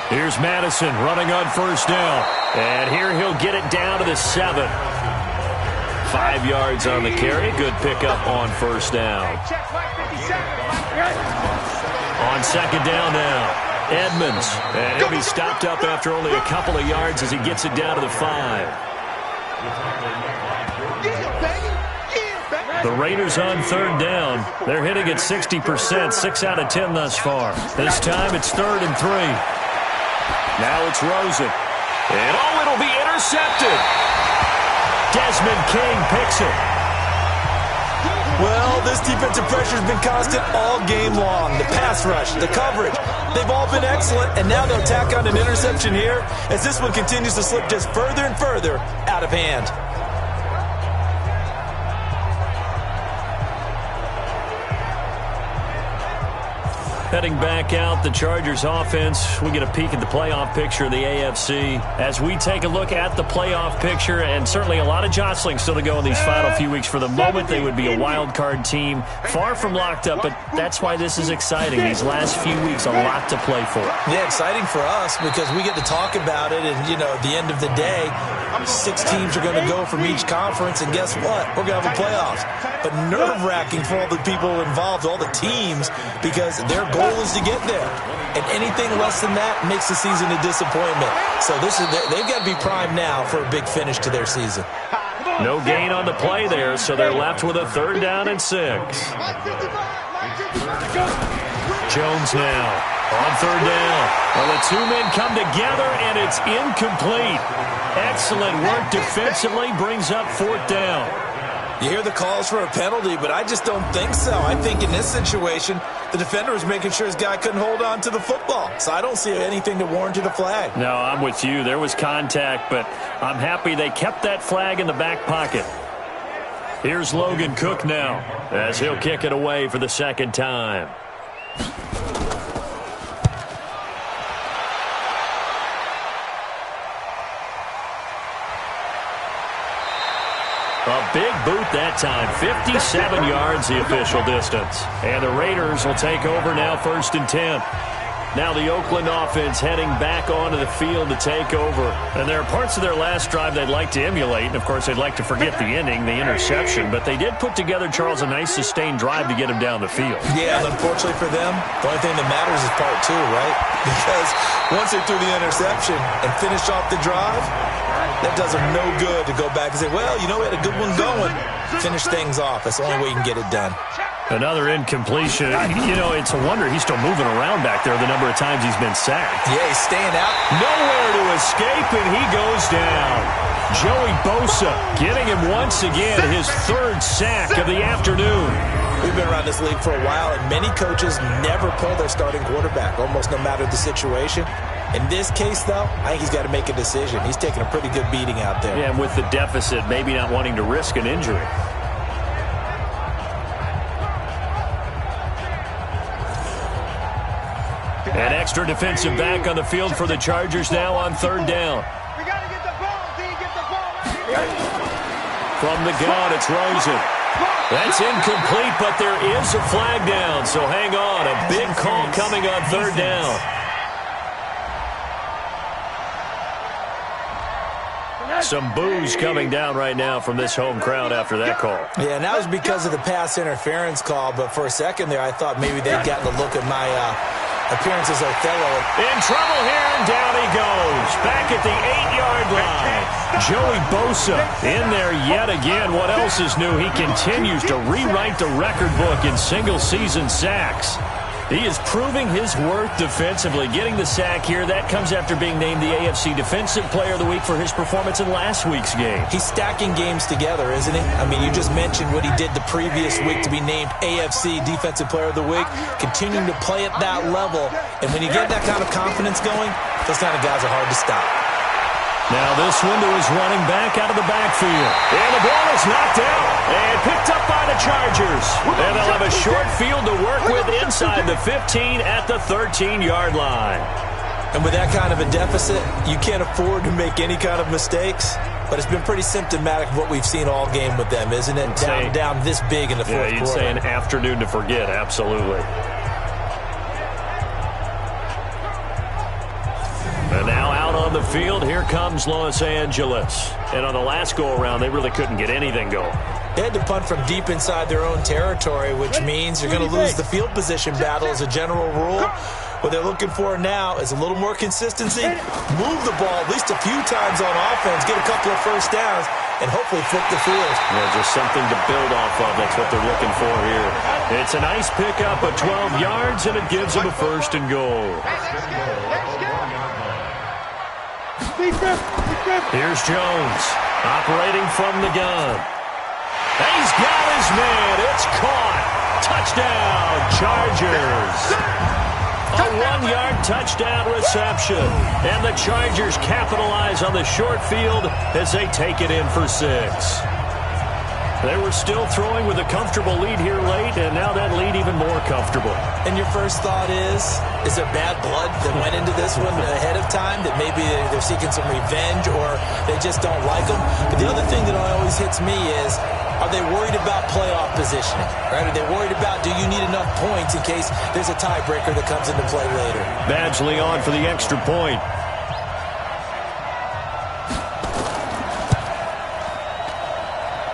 Here's Madison running on first down. And here he'll get it down to the 7. 5 yards on the carry. Good pickup on first down. On second down now, Edmonds. And he'll be stopped up after only a couple of yards as he gets it down to the 5. The Raiders on third down. They're hitting at 60%, 6 out of 10 thus far. This time it's 3rd and 3. Now it's Rosen. And it'll be intercepted. Desmond King picks it. Well, this defensive pressure has been constant all game long. The pass rush, the coverage, they've all been excellent, and now they'll tack on an interception here as this one continues to slip just further and further out of hand. Heading back out, the Chargers offense. We get a peek at the playoff picture of the AFC as we take a look at the playoff picture, and certainly a lot of jostling still to go in these final few weeks. For the moment, they would be a wild card team, far from locked up, but that's why this is exciting. These last few weeks, a lot to play for. Yeah, exciting for us because we get to talk about it, and, you know, at the end of the day, 6 teams are going to go from each conference, and guess what? We're going to have a playoffs. But nerve-wracking for all the people involved, all the teams, because their goal is to get there. And anything less than that makes the season a disappointment. So they've got to be primed now for a big finish to their season. No gain on the play there, so they're left with a 3rd down and 6. Jones now on 3rd down. Well, the 2 men come together, and it's incomplete. Excellent work defensively, brings up 4th down. You hear the calls for a penalty, but I just don't think so. I think in this situation, the defender was making sure his guy couldn't hold on to the football. So I don't see anything to warrant a flag. No, I'm with you. There was contact, but I'm happy they kept that flag in the back pocket. Here's Logan Cook now as he'll kick it away for the 2nd time. A big boot that time. 57 yards the official distance. And the Raiders will take over now 1st and 10. Now the Oakland offense heading back onto the field to take over. And there are parts of their last drive they'd like to emulate. And, of course, they'd like to forget the ending, the interception. But they did put together, Charles, a nice sustained drive to get him down the field. Yeah, and unfortunately for them, the only thing that matters is part 2, right? Because once they threw the interception and finished off the drive, that does them no good to go back and say, well, you know, we had a good one going. Finish things off. That's the only way you can get it done. Another incompletion. You know, it's a wonder he's still moving around back there the number of times he's been sacked. Yeah, he's staying out. Nowhere to escape, and he goes down. Joey Bosa getting him once again, his 3rd sack of the afternoon. We've been around this league for a while, and many coaches never pull their starting quarterback, almost no matter the situation. In this case, though, I think he's got to make a decision. He's taking a pretty good beating out there. Yeah, and with the deficit, maybe not wanting to risk an injury. An extra defensive back on the field for the Chargers now on third down. We got to get the ball, D. Get the ball right here. From the gun, it's Rosen. That's incomplete, but there is a flag down, so hang on. A big call coming on third down. Some boos coming down right now from this home crowd after that call. Yeah, and that was because of the pass interference call, but for a second there I thought maybe they'd gotten a look at my appearance as Othello. In trouble here, and down he goes. Back at the 8-yard line. Joey Bosa in there yet again. What else is new? He continues to rewrite the record book in single-season sacks. He is proving his worth defensively. Getting the sack here, that comes after being named the AFC Defensive Player of the Week for his performance in last week's game. He's stacking games together, isn't he? I mean, you just mentioned what he did the previous week to be named AFC Defensive Player of the Week, continuing to play at that level. And when you get that kind of confidence going, those kind of guys are hard to stop. Now this one to his running back out of the backfield. And the ball is knocked out and picked up by the Chargers. And they'll have a short field to work with inside the 15 at the 13-yard line. And with that kind of a deficit, you can't afford to make any kind of mistakes. But it's been pretty symptomatic of what we've seen all game with them, isn't it? Down this big in the fourth quarter. Yeah, you'd say an afternoon to forget, absolutely. And now out on the field, here comes Los Angeles. And on the last go-around, they really couldn't get anything going. They had to punt from deep inside their own territory, which means you're going to lose the field position battle as a general rule. What they're looking for now is a little more consistency, move the ball at least a few times on offense, get a couple of first downs, and hopefully flip the field. Yeah, just something to build off of. That's what they're looking for here. It's a nice pickup of 12 yards, and it gives them a first and goal. Here's Jones, operating from the gun. He's got his man. It's caught. Touchdown, Chargers. A 1-yard touchdown reception. And the Chargers capitalize on the short field as they take it in for 6. They were still throwing with a comfortable lead here late, and now that lead even more comfortable. And your first thought is there bad blood that went into this one ahead of time, that maybe they're seeking some revenge or they just don't like them? But the other thing that always hits me is, are they worried about playoff positioning? Right? Are they worried about, do you need enough points in case there's a tiebreaker that comes into play later? Badgley on for the extra point.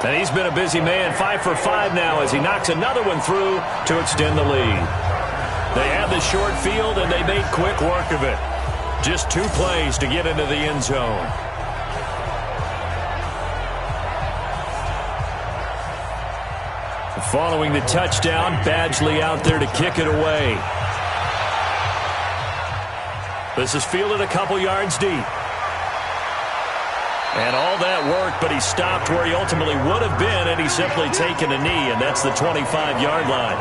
And he's been a busy man, 5 for 5 now as he knocks another one through to extend the lead. They have the short field, and they made quick work of it. Just 2 plays to get into the end zone. Following the touchdown, Badgley out there to kick it away. This is fielded a couple yards deep. And all that worked, but he stopped where he ultimately would have been, and he's simply taken a knee, and that's the 25-yard line.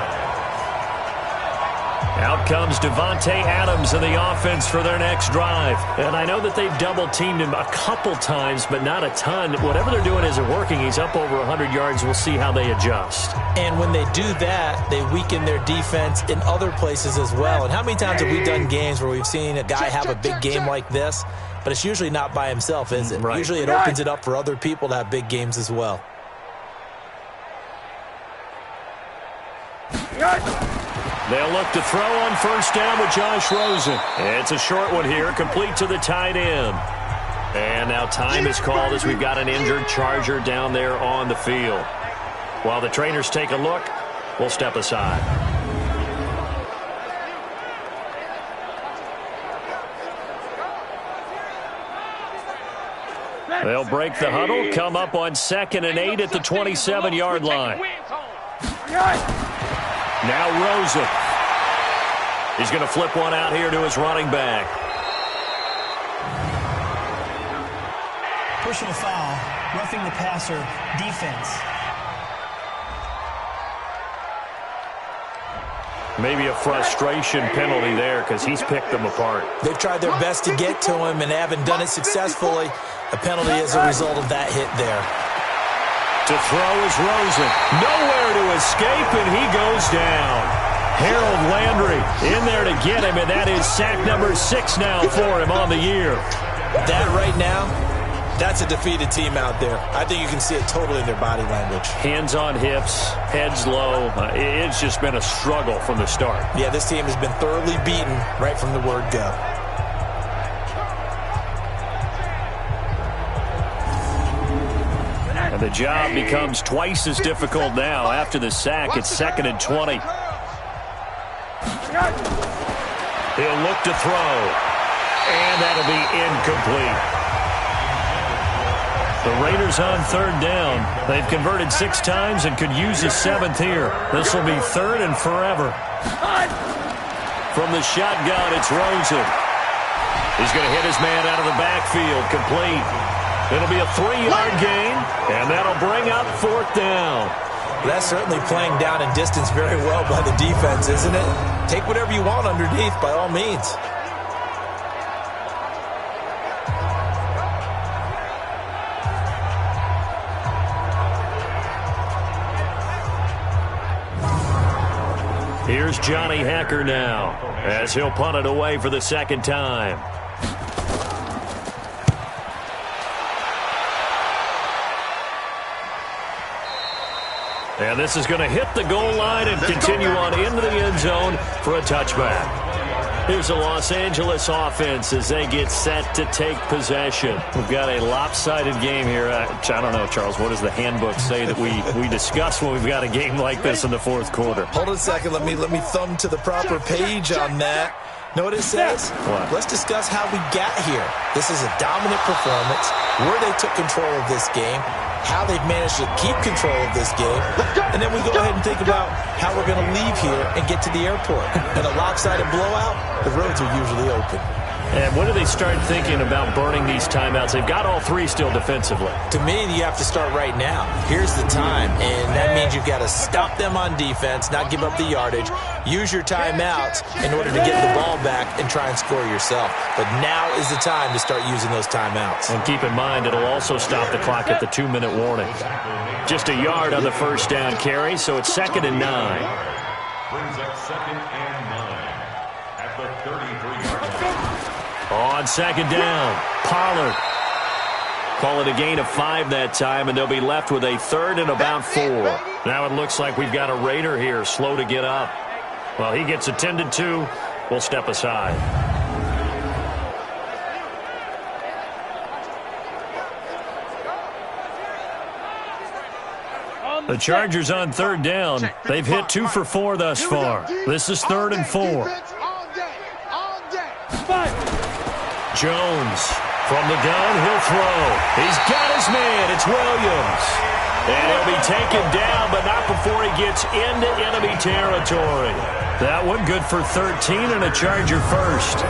Out comes Devontae Adams in the offense for their next drive. And I know that they've double-teamed him a couple times, but not a ton. Whatever they're doing isn't working. He's up over 100 yards. We'll see how they adjust. And when they do that, they weaken their defense in other places as well. And how many times have we done games where we've seen a guy have a big game like this? But it's usually not by himself, is it? Right. Usually it opens it up for other people to have big games as well. They'll look to throw on first down with Josh Rosen. It's a short one here, complete to the tight end. And now time is called as we've got an injured Charger down there on the field. While the trainers take a look, we'll step aside. They'll break the huddle, come up on 2nd and 8 at the 27-yard line. Now Rosen. He's going to flip one out here to his running back. Personal foul, roughing the passer, defense. Maybe a frustration penalty there because he's picked them apart. They've tried their best to get to him and haven't done it successfully. A penalty as a result of that hit there. To throw is Rosen. Nowhere to escape, and he goes down. Harold Landry in there to get him, and that is sack number 6 now for him on the year. That right now, that's a defeated team out there. I think you can see it totally in their body language. Hands on hips, heads low. It's just been a struggle from the start. Yeah, this team has been thoroughly beaten right from the word go. And the job becomes twice as difficult now. After the sack, it's 2nd and 20. He'll look to throw. And that'll be incomplete. The Raiders on 3rd down. They've converted 6 times and could use a 7th here. This will be 3rd and forever. From the shotgun, it's Rosen. He's going to hit his man out of the backfield. Complete. It'll be a 3-yard gain, and that'll bring up 4th down. That's certainly playing down in distance very well by the defense, isn't it? Take whatever you want underneath, by all means. Here's Johnny Hacker now, as he'll punt it away for the 2nd time. And this is going to hit the goal line and continue on into the end zone for a touchback. Here's the Los Angeles offense as they get set to take possession. We've got a lopsided game here. I don't know, Charles, what does the handbook say that we discuss when we've got a game like this in the 4th quarter? Hold on a second. Let me thumb to the proper page on that. Know what it says? What? Let's discuss how we got here. This is a dominant performance, where they took control of this game, how they've managed to keep control of this game, and then we go ahead and think about how we're going to leave here and get to the airport. In a lopsided blowout, the roads are usually open. And when do they start thinking about burning these timeouts? They've got all 3 still defensively. To me, you have to start right now. Here's the time, and that means you've got to stop them on defense, not give up the yardage, use your timeouts in order to get the ball back and try and score yourself. But now is the time to start using those timeouts. And keep in mind, it'll also stop the clock at the 2-minute warning. Just a yard on the 1st down carry, so it's 2nd and 9. Brings up 2nd and 9 at the 33-yard line. On 2nd down, Pollard. Call it a gain of 5 that time, and they'll be left with a 3rd and about 4. Now it looks like we've got a Raider here, slow to get up. Well, he gets attended to. We'll step aside. The Chargers on 3rd down. They've hit 2 for 4 thus far. This is 3rd and 4. Jones from the gun, he'll throw. He's got his man. It's Williams. And he'll be taken down, but not before he gets into enemy territory. That one good for 13 and a Charger first.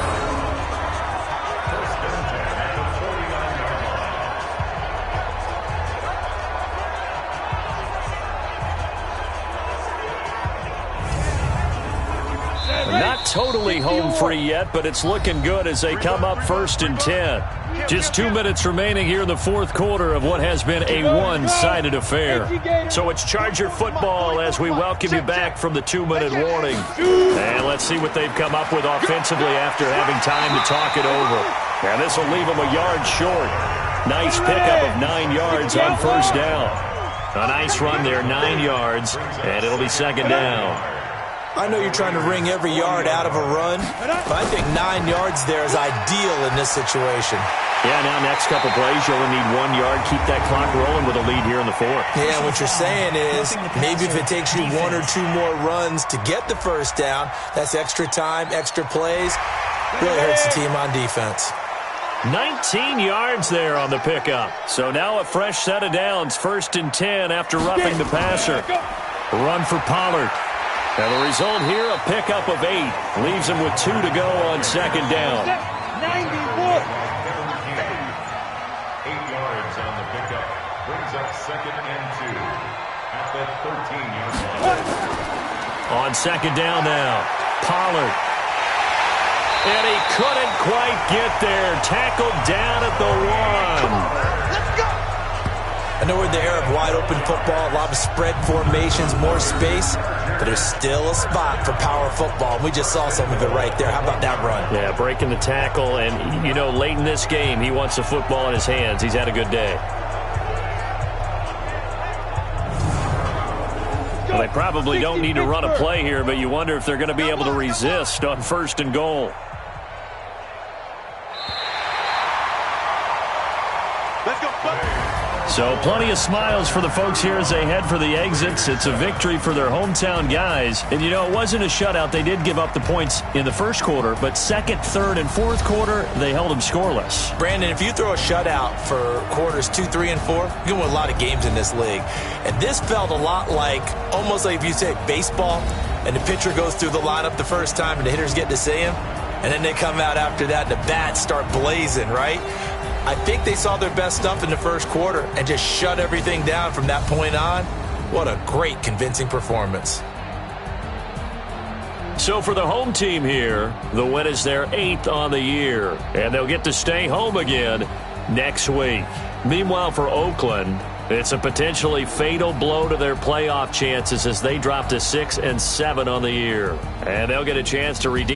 Not totally home free yet, but it's looking good as they come up 1st and 10. Just 2 minutes remaining here in the 4th quarter of what has been a one-sided affair. So it's Charger football as we welcome you back from the 2-minute warning. And let's see what they've come up with offensively after having time to talk it over. And this will leave them a yard short. Nice pickup of 9 yards on 1st down. A nice run there, 9 yards, and it'll be 2nd down. I know you're trying to wring every yard out of a run, but I think 9 yards there is ideal in this situation. Yeah, now next couple plays, you only need 1 yard. Keep that clock rolling with a lead here in the 4th. Yeah, what you're saying is maybe if it takes you 1 or 2 more runs to get the 1st down, that's extra time, extra plays. Really hurts the team on defense. 19 yards there on the pickup. So now a fresh set of downs, 1st and 10 after roughing the passer. Run for Pollard. And the result here, a pickup of 8. Leaves him with 2 to go on 2nd down. 8 yards on the pickup. Brings up 2nd and 2 at the 13-yard line. On second down now, Pollard. And he couldn't quite get there. Tackled down at the 1. Let's go! I know we're in the era of wide-open football, a lot of spread formations, more space, but there's still a spot for power football. We just saw some of it right there. How about that run? Yeah, breaking the tackle, and, you know, late in this game, he wants the football in his hands. He's had a good day. Well, they probably don't need to run a play here, but you wonder if they're going to be able to resist on 1st and goal. So plenty of smiles for the folks here as they head for the exits. It's a victory for their hometown guys. And, you know, it wasn't a shutout. They did give up the points in the first quarter, but second, third, and fourth quarter, they held them scoreless. Brandon, if you throw a shutout for quarters 2, 3, and 4, you're going to win a lot of games in this league. And this felt a lot like, almost like if you say baseball, and the pitcher goes through the lineup the first time and the hitters get to see him, and then they come out after that and the bats start blazing, right? I think they saw their best stuff in the first quarter and just shut everything down from that point on. What a great, convincing performance. So for the home team here, the win is their 8th on the year, and they'll get to stay home again next week. Meanwhile, for Oakland, it's a potentially fatal blow to their playoff chances as they drop to 6-7 on the year. And they'll get a chance to redeem